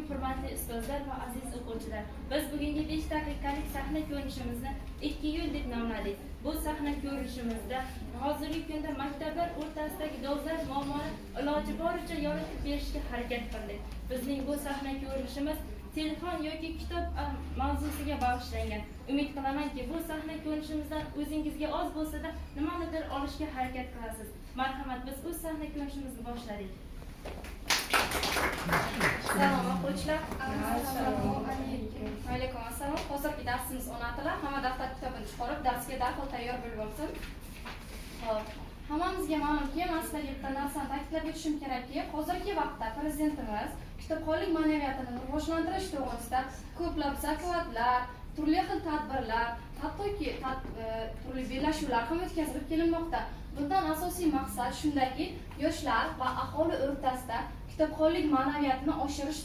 hurmatli ustozlar va aziz o'quvchilar. Biz bugungi 5 daqiqalik sahna ko'rinishimizni 2 yo'l deb nomladik. Bu sahna ko'rinishimizda hozirgi kunda maktablar o'rtasidagi dolzarb muammoni iloji boricha yoritib berishga harakat qildik. Bizning bu sahna ko'rinishimiz telefon yoki kitob mavzusiga bag'ishlangan. Umid qilamanki, bu sahna ko'rinishimizdan o'zingizga oz bo'lsa-da nimanidir olishga harakat qilasiz. Marhamat, biz o'z sahna ko'rinishimizni boshladik. Salom o'quvchilar. Assalomu alaykum. Va alaykum assalom. Hozirgi darsimiz 16lar. Hamma daftar kitobini chiqarib, darsga darhol tayyor bo'lib olsin. Xo'p. Hammamizga ma'lumki, men sizlarga bitta narsani ta'kidlab o'tishim kerakki, hozirgi vaqtda prezidentimiz kitobxonlik ma'naviyatini rivojlantirish to'g'risida ko'plab zakotlar, turli xil tadbirlar, hattoki turli bellashuvlar ham o'tkazilib kelinmoqda. Bundan asosiy maqsad shundaki, yoshlar va aholi o'rtasida kitobxonlik ma'naviyatini oshirish